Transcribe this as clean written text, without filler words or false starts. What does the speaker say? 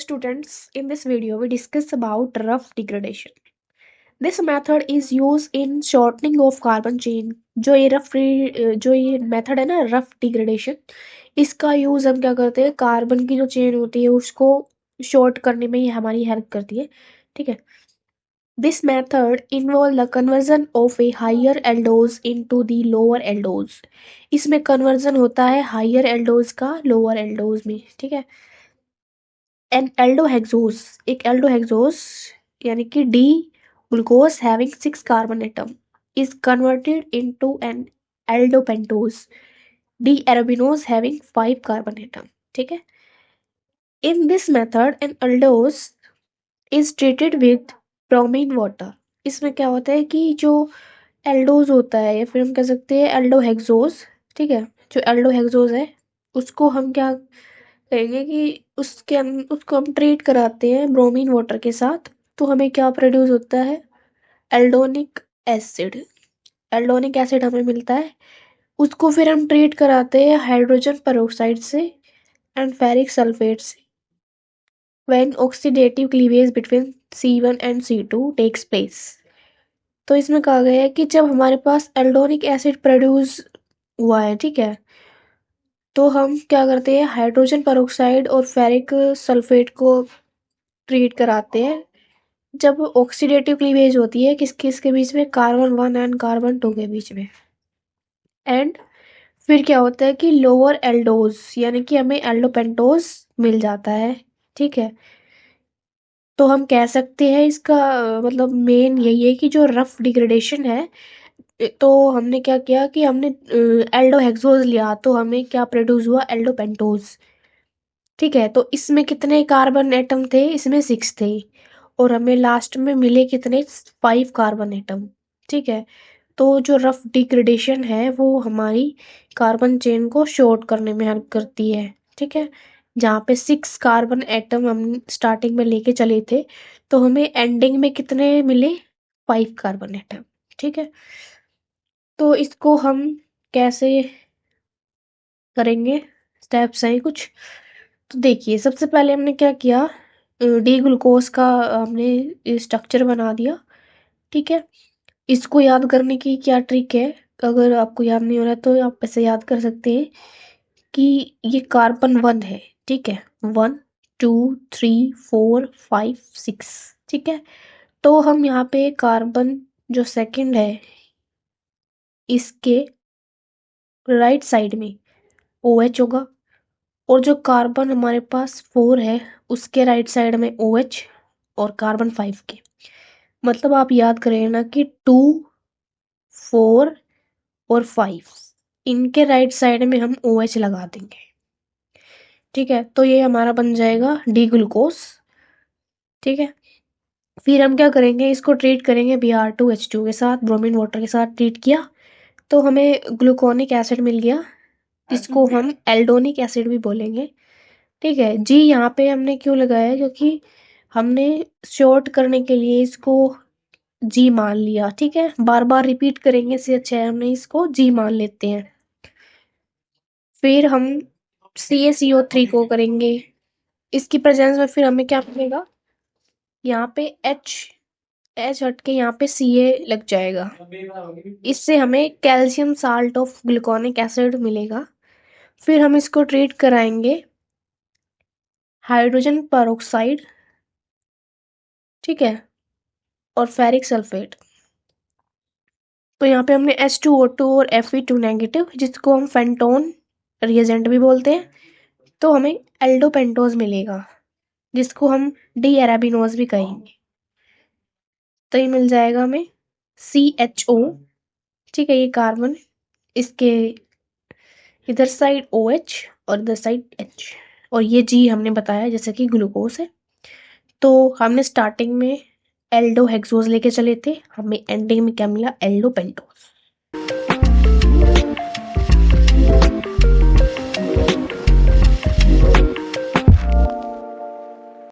students, in this video we discuss about rough degradation. This method is used in shortening of carbon chain. जो ये method है ना rough degradation, इसका use हम क्या करते हैं, कार्बन की जो चेन होती है उसको शॉर्ट करने में ये हमारी हेल्प करती है। ठीक है। This method involve the conversion of a higher aldose into the lower aldose. इसमें कन्वर्जन होता है हायर एल्डोज का लोअर एल्डोज में। ठीक है। एन एल्डोहेक्सोस, एक एल्डोहेक्सोस यानी कि D glucose having 6 carbon atom is converted into an aldopentose D arabinose having 5 carbon atom. ठीक है। In this method an aldose is treated with bromine water. इसमें क्या होता है कि जो एल्डोज होता है या फिर हम कह सकते हैं एल्डोहेक्सोज, ठीक है, जो एल्डोहेक्सोज है उसको हम क्या कहेंगे कि उसको हम ट्रीट कराते हैं ब्रोमीन वाटर के साथ, तो हमें क्या प्रोड्यूस होता है, एल्डोनिक एसिड। एल्डोनिक एसिड हमें मिलता है, उसको फिर हम ट्रीट कराते हैं हाइड्रोजन पेरोक्साइड से एंड फेरिक सल्फेट से। When oxidative cleavage between C1 and C2 takes place. तो इसमें कहा गया है कि जब हमारे पास एल्डोनिक एसिड प्रोड्यूस हुआ है, ठीक है, तो हम क्या करते हैं, हाइड्रोजन पेरोक्साइड और फेरिक सल्फेट को ट्रीट कराते हैं। जब ऑक्सीडेटिव क्लीवेज होती है किस किस के बीच में, कार्बन 1 एंड कार्बन 2 के बीच में। एंड फिर क्या होता है कि लोअर एल्डोज यानी कि हमें एल्डोपेंटोज मिल जाता है। ठीक है। तो हम कह सकते हैं इसका मतलब मेन यही है कि जो रफ डिग्रेडेशन है, तो हमने क्या किया कि हमने एल्डोहेक्सोज लिया तो हमें क्या प्रोड्यूस हुआ, एल्डोपेंटोज। ठीक है। तो इसमें कितने कार्बन एटम थे, इसमें 6 थे और हमें लास्ट में मिले कितने, 5 कार्बन एटम। ठीक है। तो जो रफ डिग्रेडेशन है वो हमारी कार्बन चेन को शॉर्ट करने में हेल्प करती है। ठीक है। जहाँ पे 6 कार्बन एटम हम स्टार्टिंग में लेके चले थे, तो हमें एंडिंग में कितने मिले, 5 कार्बन एटम। ठीक है। तो इसको हम कैसे करेंगे, स्टेप्स हैं कुछ। तो देखिए सबसे पहले हमने क्या किया, डी ग्लूकोज का हमने स्ट्रक्चर बना दिया। ठीक है। इसको याद करने की क्या ट्रिक है, अगर आपको याद नहीं हो रहा तो आप ऐसे याद कर सकते हैं कि ये कार्बन 1 है। ठीक है। 1 2 3 4 5 6। ठीक है। तो हम यहाँ पे कार्बन जो सेकंड है इसके राइट साइड में OH होगा, और जो कार्बन हमारे पास 4 है उसके राइट साइड में OH, और कार्बन 5 के, मतलब आप याद करें ना कि 2 4 और 5 इनके राइट साइड में हम OH लगा देंगे। ठीक है। तो ये हमारा बन जाएगा डी ग्लूकोज। ठीक है। फिर हम क्या करेंगे, इसको ट्रीट करेंगे Br2H2 के साथ, ब्रोमीन वाटर के साथ ट्रीट किया तो हमें ग्लूकोनिक एसिड मिल गया, जिसको हम एल्डोनिक एसिड भी बोलेंगे। ठीक है जी। यहाँ पे हमने क्यों लगाया, क्योंकि हमने शॉर्ट करने के लिए इसको जी मान लिया। ठीक है। बार बार रिपीट करेंगे इससे अच्छा है हमने इसको जी मान लेते हैं। फिर हम CaCO3 को करेंगे, इसकी प्रेजेंस में फिर हमें क्या मिलेगा, यहाँ पे एच हट के यहाँ पे Ca लग जाएगा, इससे हमें calcium salt of gluconic acid मिलेगा। फिर हम इसको ट्रीट कराएंगे हाइड्रोजन पेरोक्साइड, ठीक है, और फेरिक सल्फेट। तो यहाँ पे हमने H2O2 और Fe2 जिसको हम फेंटोन रिएजेंट भी बोलते हैं, तो हमें एल्डोपेंटोज मिलेगा, जिसको हम डी एराबिनोज भी कहेंगे। तो ये मिल जाएगा हमें CHO। ठीक है। ये कार्बन, इसके इधर साइड OH और इधर साइड H, और ये जी हमने बताया जैसे कि ग्लूकोज है। तो हमने स्टार्टिंग में एल्डोहेक्सोज लेके चले थे, हमें एंडिंग में क्या मिला, एल्डोपेंटोज।